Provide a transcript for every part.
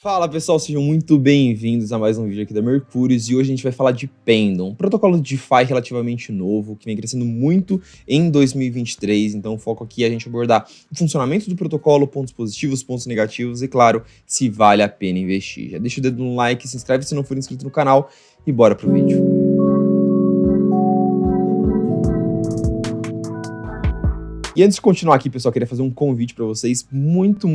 Fala pessoal, sejam muito bem-vindos a mais um vídeo aqui da Mercúrios e hoje a gente vai falar de Pendle, um protocolo de DeFi relativamente novo que vem crescendo muito em 2023, então o foco aqui é a gente abordar o funcionamento do protocolo, pontos positivos, pontos negativos e claro, se vale a pena investir. Já deixa o dedo no like, se inscreve se não for inscrito no canal e bora pro vídeo. E antes de continuar aqui, pessoal, queria fazer um convite para vocês muito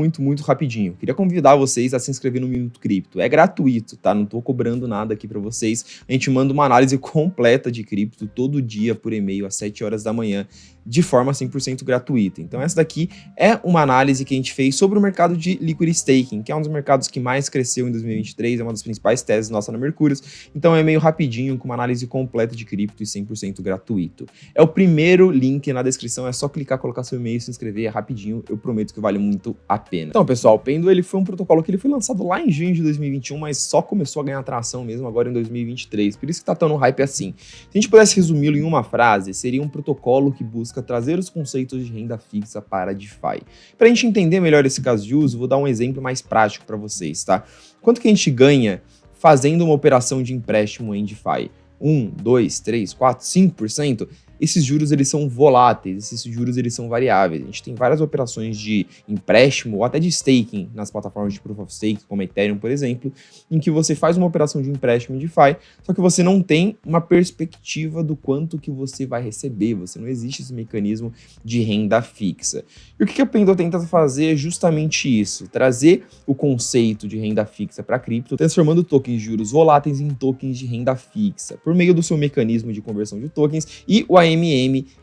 rapidinho. Queria convidar vocês a se inscrever no Minuto Cripto. É gratuito, tá? Não tô cobrando nada aqui para vocês. A gente manda uma análise completa de cripto todo dia por e-mail às 7 horas da manhã, de forma 100% gratuita. Então essa daqui é uma análise que a gente fez sobre o mercado de Liquid Staking, que é um dos mercados que mais cresceu em 2023, é uma das principais teses nossa na Mercúrios. Então é meio rapidinho, com uma análise completa de cripto e 100% gratuito. É o primeiro link na descrição, é só clicar, colocar seu e-mail, se inscrever, é rapidinho, eu prometo que vale muito a pena. Então pessoal, o Pendle ele foi um protocolo que ele foi lançado lá em junho de 2021, mas só começou a ganhar tração mesmo agora em 2023, por isso que tá tão no hype assim. Se a gente pudesse resumi-lo em uma frase, seria um protocolo que busca trazer os conceitos de renda fixa para DeFi. Para a gente entender melhor esse caso de uso, vou dar um exemplo mais prático para vocês, tá? Quanto que a gente ganha fazendo uma operação de empréstimo em DeFi? 1, 2, 3, 4, 5%? Esses juros eles são voláteis, esses juros eles são variáveis. A gente tem várias operações de empréstimo ou até de staking nas plataformas de Proof of Stake, como a Ethereum, por exemplo, em que você faz uma operação de empréstimo em DeFi, só que você não tem uma perspectiva do quanto que você vai receber, você não existe esse mecanismo de renda fixa. E o que a Pendle tenta fazer é justamente isso, trazer o conceito de renda fixa para cripto, transformando tokens de juros voláteis em tokens de renda fixa, por meio do seu mecanismo de conversão de tokens e o AMM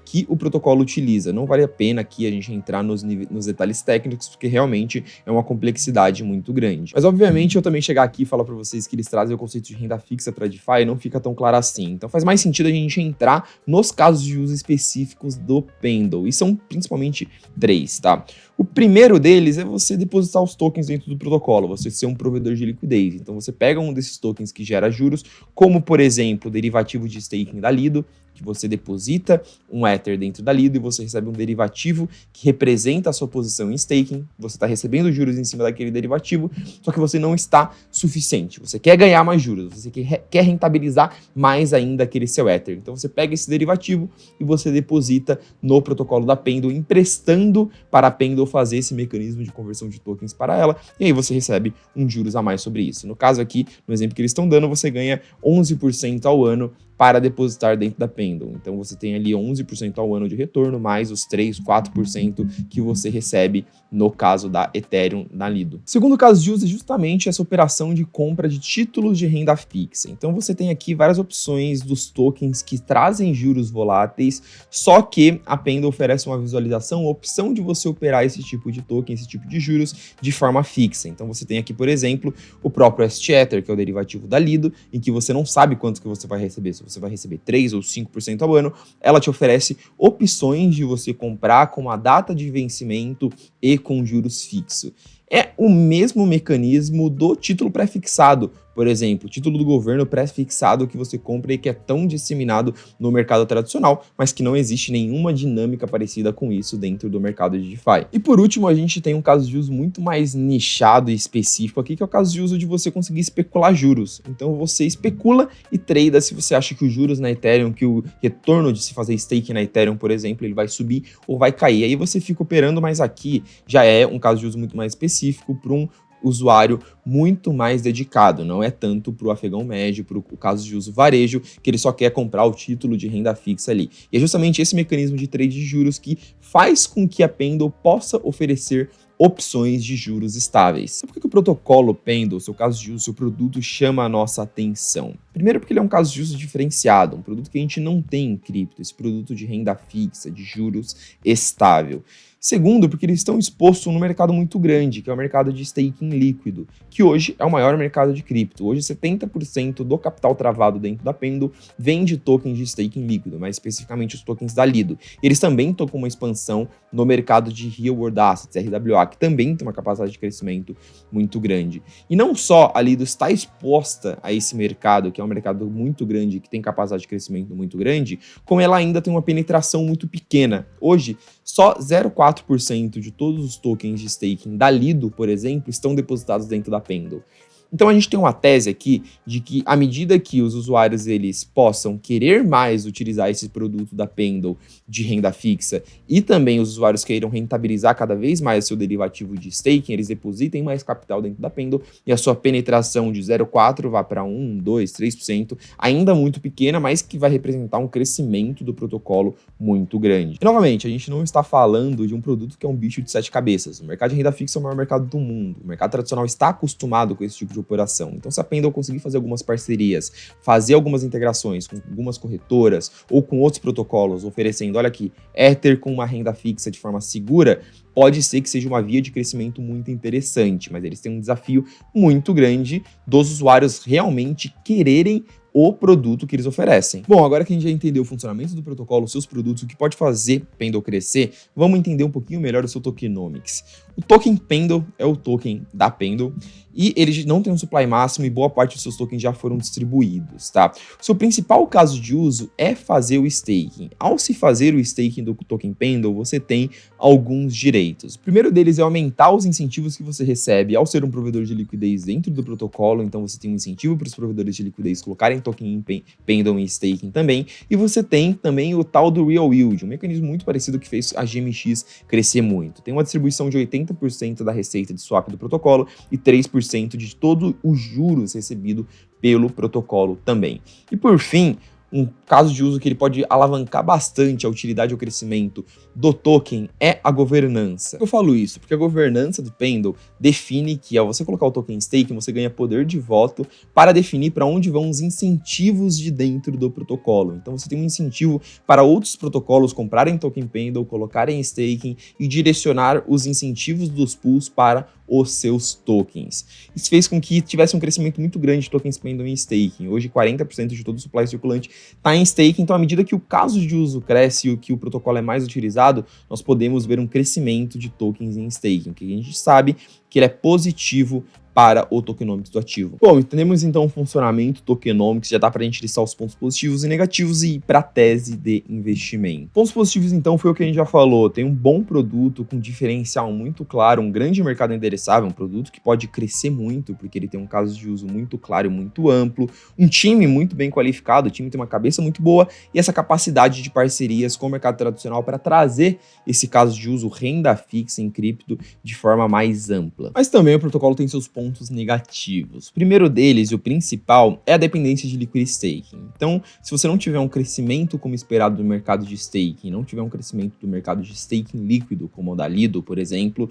que o protocolo utiliza. Não vale a pena aqui a gente entrar nos detalhes técnicos, porque realmente é uma complexidade muito grande. Mas obviamente eu também chegar aqui e falar para vocês que eles trazem o conceito de renda fixa para DeFi não fica tão claro assim. Então faz mais sentido a gente entrar nos casos de uso específicos do Pendle, e são principalmente 3, tá? O primeiro deles é você depositar os tokens dentro do protocolo, você ser um provedor de liquidez. Então você pega um desses tokens que gera juros, como por exemplo o derivativo de staking da Lido, que você deposita um Ether dentro da Lido e você recebe um derivativo que representa a sua posição em staking, você está recebendo juros em cima daquele derivativo, só que você não está suficiente, você quer ganhar mais juros, você quer rentabilizar mais ainda aquele seu Ether. Então você pega esse derivativo e você deposita no protocolo da Pendle, emprestando para a Pendle fazer esse mecanismo de conversão de tokens para ela, e aí você recebe um juros a mais sobre isso. No caso aqui, no exemplo que eles estão dando, você ganha 11% ao ano para depositar dentro da Pendle. Então você tem ali 11% ao ano de retorno, mais os 3, 4% que você recebe no caso da Ethereum na Lido. O segundo caso de uso é justamente essa operação de compra de títulos de renda fixa. Então você tem aqui várias opções dos tokens que trazem juros voláteis, só que a Pendle oferece uma visualização, a opção de você operar esse tipo de token, esse tipo de juros de forma fixa. Então você tem aqui, por exemplo, o próprio STEther, que é o derivativo da Lido, em que você não sabe quanto que você vai receber, se você vai receber 3 ou 5% ao ano, ela te oferece opções de você comprar com a data de vencimento e com juros fixos. É o mesmo mecanismo do título pré-fixado, por exemplo, título do governo pré-fixado que você compra e que é tão disseminado no mercado tradicional, mas que não existe nenhuma dinâmica parecida com isso dentro do mercado de DeFi. E por último, a gente tem um caso de uso muito mais nichado e específico aqui, que é o caso de uso de você conseguir especular juros. Então você especula e trada se você acha que os juros na Ethereum, que o retorno de se fazer stake na Ethereum, por exemplo, ele vai subir ou vai cair. Aí você fica operando, mas aqui já é um caso de uso muito mais específico para um usuário muito mais dedicado, não é tanto para o afegão médio, para o caso de uso varejo, que ele só quer comprar o título de renda fixa ali. E é justamente esse mecanismo de trade de juros que faz com que a Pendle possa oferecer opções de juros estáveis. Sabe por que o protocolo Pendle, seu caso de uso, seu produto chama a nossa atenção? Primeiro porque ele é um caso de uso diferenciado, um produto que a gente não tem em cripto, esse produto de renda fixa, de juros estável. Segundo, porque eles estão expostos num mercado muito grande, que é o mercado de staking líquido, que hoje é o maior mercado de cripto. Hoje 70% do capital travado dentro da Pendle vem de tokens de staking líquido, mais especificamente os tokens da Lido. Eles também estão com uma expansão no mercado de Real World Assets, RWA, que também tem uma capacidade de crescimento muito grande. E não só a Lido está exposta a esse mercado, que é um mercado muito grande, que tem capacidade de crescimento muito grande, como ela ainda tem uma penetração muito pequena. Hoje, só 0,4% 94% de todos os tokens de staking da Lido, por exemplo, estão depositados dentro da Pendle. Então a gente tem uma tese aqui de que à medida que os usuários eles possam querer mais utilizar esse produto da Pendle de renda fixa e também os usuários queiram rentabilizar cada vez mais o seu derivativo de staking, eles depositem mais capital dentro da Pendle e a sua penetração de 0,4 vá para 1, 2, 3%, ainda muito pequena, mas que vai representar um crescimento do protocolo muito grande. E, novamente, a gente não está falando de um produto que é um bicho de 7 cabeças. O mercado de renda fixa é o maior mercado do mundo. O mercado tradicional está acostumado com esse tipo de operação. Então, se a Pendle conseguir fazer algumas parcerias, fazer algumas integrações com algumas corretoras ou com outros protocolos, oferecendo, olha aqui, Ether com uma renda fixa de forma segura, pode ser que seja uma via de crescimento muito interessante, mas eles têm um desafio muito grande dos usuários realmente quererem o produto que eles oferecem. Bom, agora que a gente já entendeu o funcionamento do protocolo, os seus produtos, o que pode fazer Pendle crescer, vamos entender um pouquinho melhor o seu tokenomics. O token Pendle é o token da Pendle e ele não tem um supply máximo e boa parte dos seus tokens já foram distribuídos, tá? O seu principal caso de uso é fazer o staking. Ao se fazer o staking do token Pendle, você tem alguns direitos. O primeiro deles é aumentar os incentivos que você recebe ao ser um provedor de liquidez dentro do protocolo, então você tem um incentivo para os provedores de liquidez colocarem token em Pendle e staking também, e você tem também o tal do Real Yield, um mecanismo muito parecido que fez a GMX crescer muito. Tem uma distribuição de 80% da receita de swap do protocolo e 3% de todos os juros recebido pelo protocolo também. E por fim, um caso de uso que ele pode alavancar bastante a utilidade e o crescimento do token é a governança. Eu falo isso porque a governança do Pendle define que ao você colocar o token em staking, você ganha poder de voto para definir para onde vão os incentivos de dentro do protocolo. Então você tem um incentivo para outros protocolos comprarem token Pendle, colocarem em staking e direcionar os incentivos dos pools para os seus tokens. Isso fez com que tivesse um crescimento muito grande de tokens Pendle em staking. Hoje 40% de todo o supply circulante está em staking, então à medida que o caso de uso cresce e que o protocolo é mais utilizado, nós podemos ver um crescimento de tokens em staking, que a gente sabe que ele é positivo para o tokenomics do ativo. Bom, entendemos então o funcionamento tokenomics, já dá para a gente listar os pontos positivos e negativos e ir para a tese de investimento. Pontos positivos então foi o que a gente já falou, tem um bom produto com diferencial muito claro, um grande mercado endereçável, um produto que pode crescer muito, porque ele tem um caso de uso muito claro e muito amplo, um time muito bem qualificado, o time tem uma cabeça muito boa e essa capacidade de parcerias com o mercado tradicional para trazer esse caso de uso renda fixa em cripto de forma mais ampla. Mas também o protocolo tem seus pontos negativos. O primeiro deles, e o principal, é a dependência de liquid staking. Então, se você não tiver um crescimento como esperado do mercado de staking, não tiver um crescimento do mercado de staking líquido, como o da Lido, por exemplo,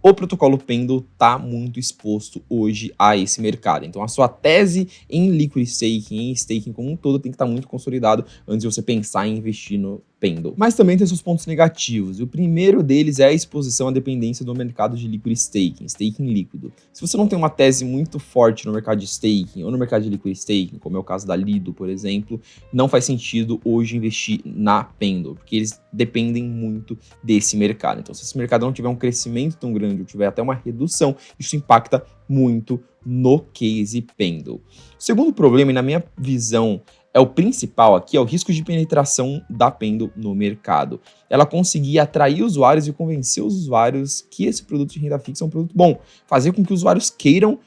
o protocolo Pendle está muito exposto hoje a esse mercado. Então, a sua tese em liquid staking, em staking como um todo, tem que estar muito consolidado antes de você pensar em investir no Pendle. Mas também tem seus pontos negativos. E o primeiro deles é a exposição à dependência do mercado de liquid staking, staking líquido. Se você não tem uma tese muito forte no mercado de staking ou no mercado de liquid staking, como é o caso da Lido, por exemplo, não faz sentido hoje investir na Pendle, porque eles dependem muito desse mercado. Então, se esse mercado não tiver um crescimento tão grande ou tiver até uma redução, isso impacta muito no case Pendle. O segundo problema, e na minha visão é o principal aqui, é o risco de penetração da Pendle no mercado. Ela conseguir atrair usuários e convencer os usuários que esse produto de renda fixa é um produto bom, fazer com que os usuários queiram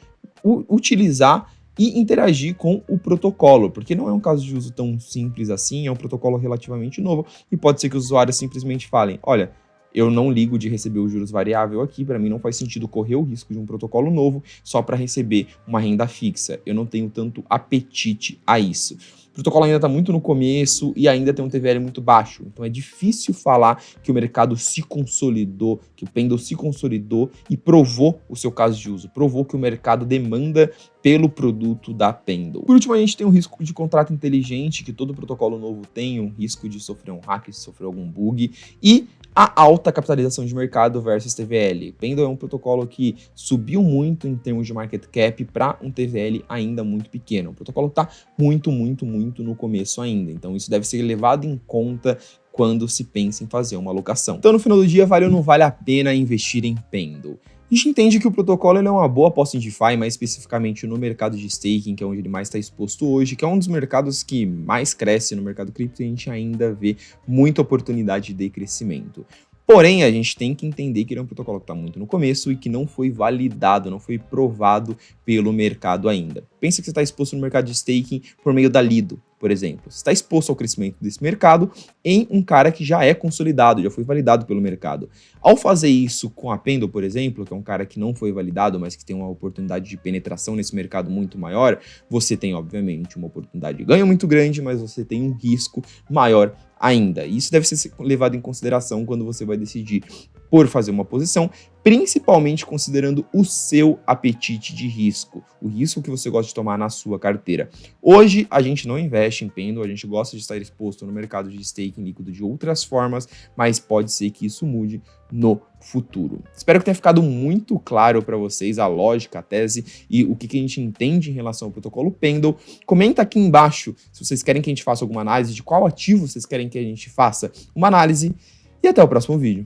utilizar e interagir com o protocolo, porque não é um caso de uso tão simples assim, é um protocolo relativamente novo e pode ser que os usuários simplesmente falem, olha, eu não ligo de receber os juros variável aqui, para mim não faz sentido correr o risco de um protocolo novo só para receber uma renda fixa. Eu não tenho tanto apetite a isso. O protocolo ainda está muito no começo e ainda tem um TVL muito baixo, então é difícil falar que o mercado se consolidou, que o Pendle se consolidou e provou o seu caso de uso, provou que o mercado demanda pelo produto da Pendle. Por último, a gente tem o risco de contrato inteligente, que todo protocolo novo tem, um risco de sofrer um hack, de sofrer algum bug, e a alta capitalização de mercado versus TVL. Pendle é um protocolo que subiu muito em termos de market cap para um TVL ainda muito pequeno. O protocolo está muito no começo ainda, então isso deve ser levado em conta quando se pensa em fazer uma alocação. Então, no final do dia, vale ou não vale a pena investir em Pendle? A gente entende que o protocolo ele é uma boa aposta em DeFi, mais especificamente no mercado de staking, que é onde ele mais está exposto hoje, que é um dos mercados que mais cresce no mercado cripto e a gente ainda vê muita oportunidade de crescimento. Porém, a gente tem que entender que ele é um protocolo que está muito no começo e que não foi validado, não foi provado pelo mercado ainda. Pensa que você está exposto no mercado de staking por meio da Lido, por exemplo. Você está exposto ao crescimento desse mercado em um cara que já é consolidado, já foi validado pelo mercado. Ao fazer isso com a Pendle, por exemplo, que é um cara que não foi validado, mas que tem uma oportunidade de penetração nesse mercado muito maior, você tem, obviamente, uma oportunidade de ganho muito grande, mas você tem um risco maior ainda. E isso deve ser levado em consideração quando você vai decidir por fazer uma posição, principalmente considerando o seu apetite de risco, o risco que você gosta de tomar na sua carteira. Hoje, a gente não investe em Pendle, a gente gosta de estar exposto no mercado de staking líquido de outras formas, mas pode ser que isso mude no futuro. Espero que tenha ficado muito claro para vocês a lógica, a tese e o que a gente entende em relação ao protocolo Pendle. Comenta aqui embaixo se vocês querem que a gente faça alguma análise, de qual ativo vocês querem que a gente faça uma análise, e até o próximo vídeo.